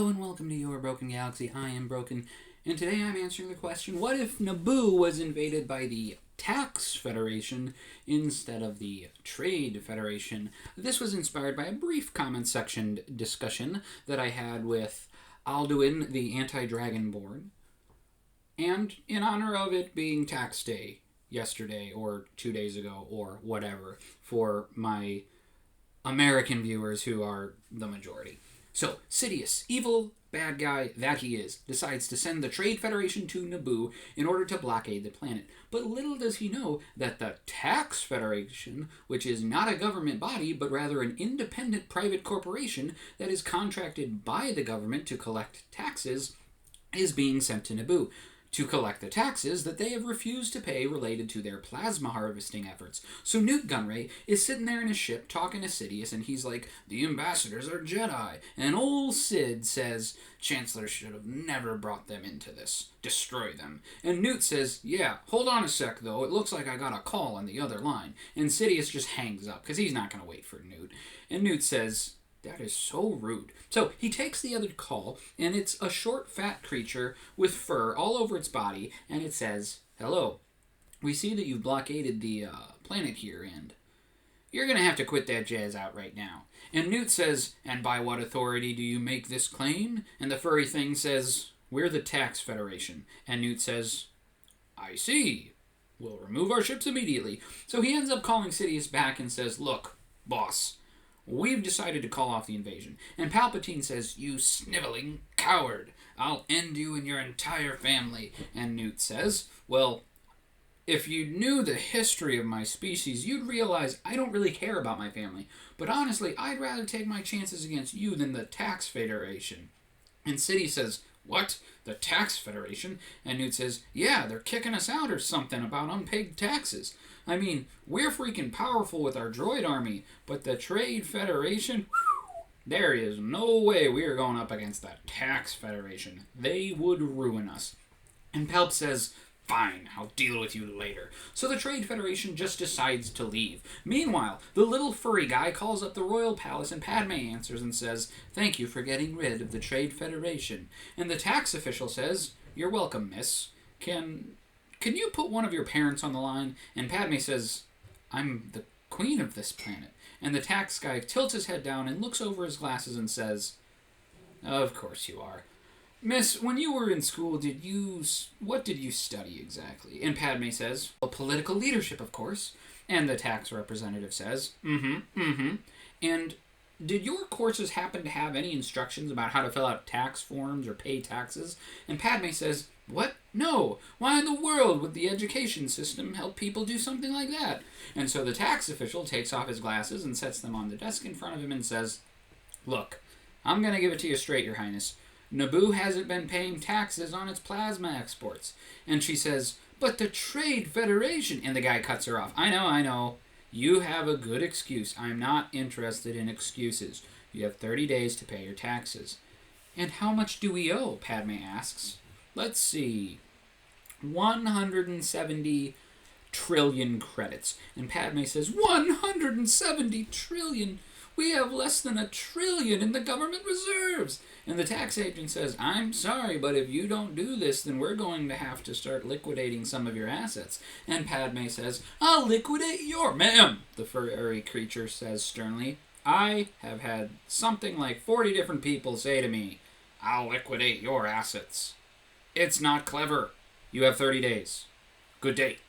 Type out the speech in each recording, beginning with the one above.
Hello and welcome to Your Broken Galaxy. I am Broken, and today I'm answering the question, what if Naboo was invaded by the Tax Federation instead of the Trade Federation? This was inspired by a brief comment section discussion that I had with Alduin, the anti-Dragonborn, and in honor of it being tax day yesterday or 2 days ago or whatever for my American viewers who are the majority. So, Sidious, evil, bad guy that he is, decides to send the Trade Federation to Naboo in order to blockade the planet. But little does he know that the Tax Federation, which is not a government body, but rather an independent private corporation that is contracted by the government to collect taxes, is being sent to Naboo to collect the taxes that they have refused to pay related to their plasma harvesting efforts. So Newt Gunray is sitting there in his ship talking to Sidious, and he's like, the ambassadors are Jedi. And old Sid says, Chancellor should have never brought them into this. Destroy them. And Newt says, yeah, hold on a sec though, it looks like I got a call on the other line. And Sidious just hangs up, because he's not going to wait for Newt. And Newt says, that is so rude. So he takes the other call, and it's a short, fat creature with fur all over its body, and it says, hello, we see that you've blockaded the planet here, and you're going to have to quit that jazz out right now. And Newt says, and by what authority do you make this claim? And the furry thing says, we're the Tax Federation. And Newt says, I see. We'll remove our ships immediately. So he ends up calling Sidious back and says, look, boss, we've decided to call off the invasion. And Palpatine says, you sniveling coward, I'll end you and your entire family. And Newt says, well, if you knew the history of my species, you'd realize I don't really care about my family. But honestly, I'd rather take my chances against you than the Tax Federation. And Sidious says, what? The Tax Federation? And Newt says, yeah, they're kicking us out or something about unpaid taxes. I mean, we're freaking powerful with our droid army, but the Trade Federation, there is no way we are going up against the Tax Federation. They would ruin us. And Palp says, fine, I'll deal with you later. So the Trade Federation just decides to leave. Meanwhile, the little furry guy calls up the royal palace, and Padme answers and says, thank you for getting rid of the Trade Federation. And the tax official says, you're welcome, miss. Can you put one of your parents on the line? And Padme says, I'm the queen of this planet. And the tax guy tilts his head down and looks over his glasses and says, of course you are. Miss, when you were in school, what did you study exactly? And Padme says, well, political leadership, of course. And the tax representative says, And did your courses happen to have any instructions about how to fill out tax forms or pay taxes? And Padme says, what? No. Why in the world would the education system help people do something like that? And so the tax official takes off his glasses and sets them on the desk in front of him and says, look, I'm going to give it to you straight, Your Highness. Naboo hasn't been paying taxes on its plasma exports. And she says, but the Trade Federation... And the guy cuts her off. I know. You have a good excuse. I'm not interested in excuses. You have 30 days to pay your taxes. And how much do we owe? Padme asks. Let's see. 170 trillion credits. And Padme says, 170 trillion? We have less than $1 trillion in the government reserves. And the tax agent says, I'm sorry, but if you don't do this, then we're going to have to start liquidating some of your assets. And Padme says, I'll liquidate your... Ma'am, the furry creature says sternly, I have had something like 40 different people say to me, I'll liquidate your assets. It's not clever. You have 30 days. Good day.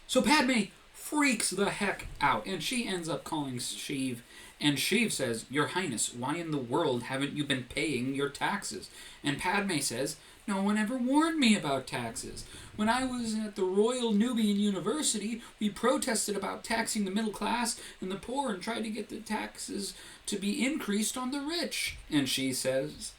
So Padme freaks the heck out, and she ends up calling Sheev. And Sheev says, Your Highness, why in the world haven't you been paying your taxes? And Padme says, no one ever warned me about taxes. When I was at the Royal Nubian University, we protested about taxing the middle class and the poor and tried to get the taxes to be increased on the rich. And she says,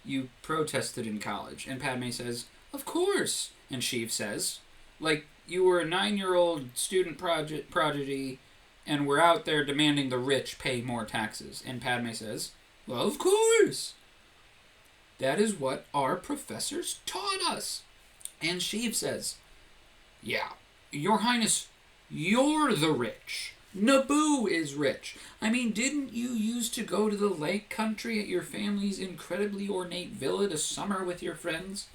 you protested in college. And Padme says, of course. And Sheev says, like you were a 9-year-old student prodigy and we're out there demanding the rich pay more taxes. And Padme says, well, of course. That is what our professors taught us. And Sheev says, yeah, Your Highness, you're the rich. Naboo is rich. I mean, didn't you used to go to the lake country at your family's incredibly ornate villa to summer with your friends?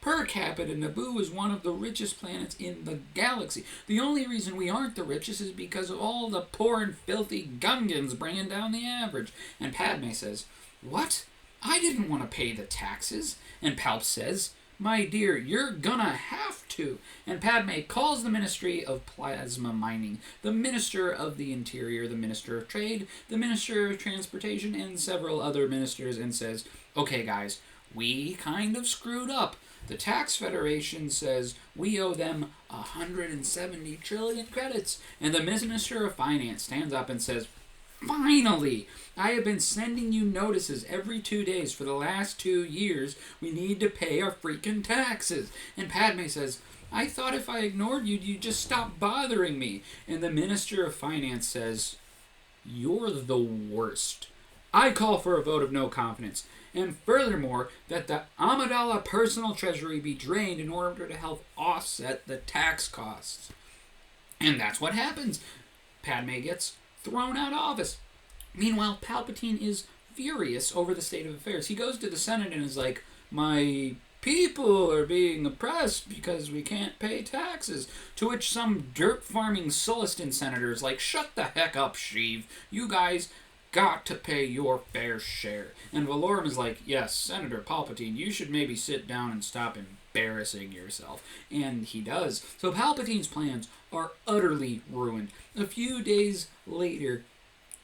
Per capita, Naboo is one of the richest planets in the galaxy. The only reason we aren't the richest is because of all the poor and filthy Gungans bringing down the average. And Padme says, "What? I didn't want to pay the taxes." And Palp says, "My dear, you're gonna have to." And Padme calls the Ministry of Plasma Mining, the Minister of the Interior, the Minister of Trade, the Minister of Transportation, and several other ministers and says, "Okay, guys, we kind of screwed up. The Tax Federation says we owe them 170 trillion credits." And the Minister of Finance stands up and says, "Finally! I have been sending you notices every 2 days for the last 2 years. We need to pay our freaking taxes." And Padme says, "I thought if I ignored you, you'd just stop bothering me." And the Minister of Finance says, "You're the worst. I call for a vote of no confidence. And furthermore, that the Amidala personal treasury be drained in order to help offset the tax costs." And that's what happens. Padme gets thrown out of office. Meanwhile, Palpatine is furious over the state of affairs. He goes to the Senate and is like, "My people are being oppressed because we can't pay taxes." To which some dirt farming Sulliston senator is like, "Shut the heck up, Sheev. You guys got to pay your fair share." And Valorum is like, "Yes, Senator Palpatine, you should maybe sit down and stop embarrassing yourself." And he does. So Palpatine's plans are utterly ruined. A few days later,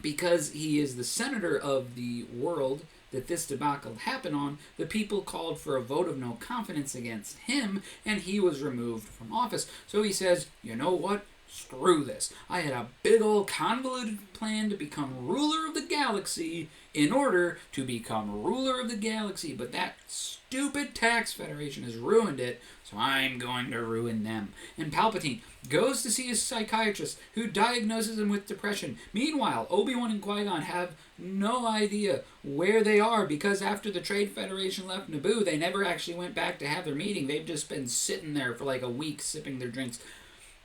because he is the senator of the world that this debacle happened on, the people called for a vote of no confidence against him, and he was removed from office. So he says, "You know what? Screw this. I had a big old convoluted plan to become ruler of the galaxy in order to become ruler of the galaxy, but that stupid tax federation has ruined it, so I'm going to ruin them." And Palpatine goes to see his psychiatrist, who diagnoses him with depression. Meanwhile, Obi-Wan and Qui-Gon have no idea where they are, because after the Trade Federation left Naboo, they never actually went back to have their meeting. They've just been sitting there for like a week sipping their drinks.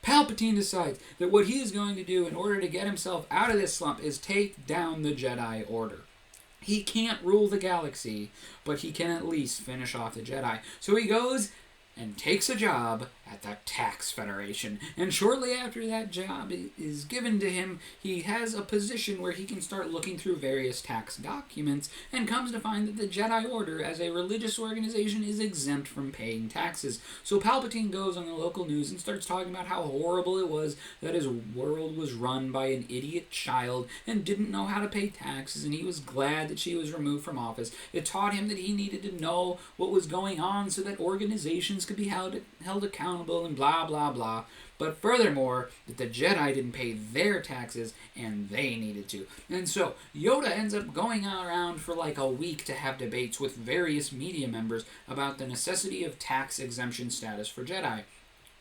Palpatine decides that what he is going to do in order to get himself out of this slump is take down the Jedi Order. He can't rule the galaxy, but he can at least finish off the Jedi. So he goes and takes a job at the Tax Federation. And shortly after that job is given to him, he has a position where he can start looking through various tax documents and comes to find that the Jedi Order, as a religious organization, is exempt from paying taxes. So Palpatine goes on the local news and starts talking about how horrible it was that his world was run by an idiot child and didn't know how to pay taxes, and he was glad that she was removed from office. It taught him that he needed to know what was going on so that organizations could be held accountable and blah blah blah. But furthermore, that the Jedi didn't pay their taxes and they needed to. And so Yoda ends up going around for like a week to have debates with various media members about the necessity of tax exemption status for Jedi.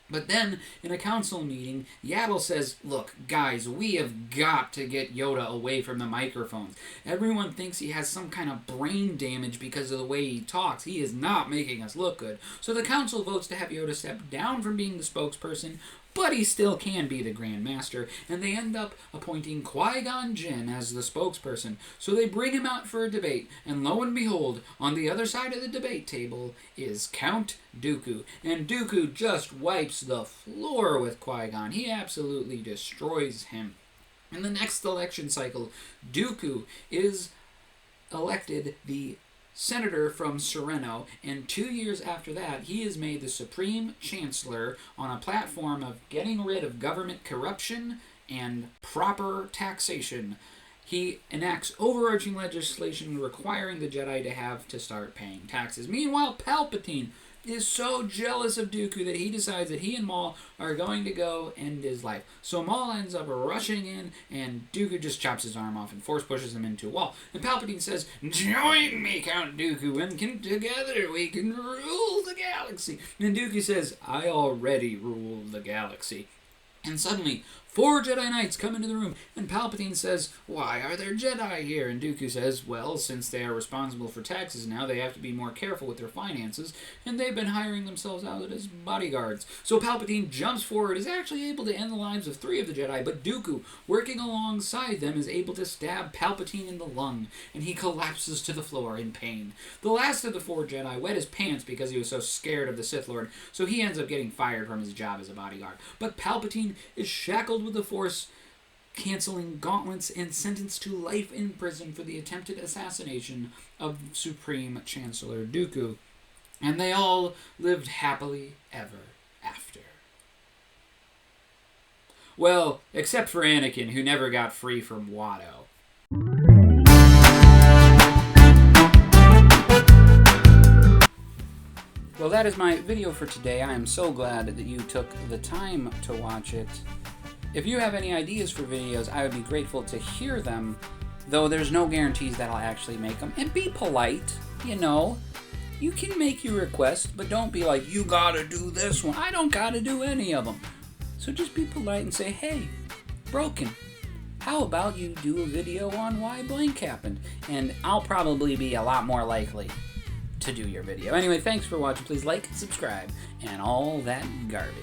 But then, in a council meeting, Yaddle says, "Look, guys, we have got to get Yoda away from the microphones. Everyone thinks he has some kind of brain damage because of the way he talks. He is not making us look good." So the council votes to have Yoda step down from being the spokesperson, but he still can be the Grand Master, and they end up appointing Qui-Gon Jinn as the spokesperson. So they bring him out for a debate, and lo and behold, on the other side of the debate table is Count Dooku. And Dooku just wipes the floor with Qui-Gon. He absolutely destroys him. In the next election cycle, Dooku is elected the senator from Sereno, and 2 years after that, he is made the Supreme Chancellor on a platform of getting rid of government corruption and proper taxation. He enacts overarching legislation requiring the Jedi to have to start paying taxes. Meanwhile, Palpatine is so jealous of Dooku that he decides that he and Maul are going to go end his life. So Maul ends up rushing in, and Dooku just chops his arm off and force pushes him into a wall. And Palpatine says, "Join me, Count Dooku, and together we can rule the galaxy." And Dooku says, "I already rule the galaxy." And suddenly, 4 Jedi Knights come into the room, and Palpatine says, "Why are there Jedi here?" And Dooku says, "Well, since they are responsible for taxes now, they have to be more careful with their finances, and they've been hiring themselves out as bodyguards." So Palpatine jumps forward, is actually able to end the lives of 3 of the Jedi, but Dooku, working alongside them, is able to stab Palpatine in the lung, and he collapses to the floor in pain. The last of the 4 Jedi wet his pants because he was so scared of the Sith Lord, so he ends up getting fired from his job as a bodyguard. But Palpatine is shackled with the Force, canceling gauntlets, and sentenced to life in prison for the attempted assassination of Supreme Chancellor Dooku. And they all lived happily ever after. Well, except for Anakin, who never got free from Watto. Well, that is my video for today. I am so glad that you took the time to watch it. If you have any ideas for videos, I would be grateful to hear them, though there's no guarantees that I'll actually make them. And be polite, you know. You can make your request, but don't be like, "You gotta do this one." I don't gotta do any of them. So just be polite and say, "Hey, Broken, how about you do a video on why blank happened?" And I'll probably be a lot more likely to do your video. Anyway, thanks for watching. Please like, subscribe, and all that garbage.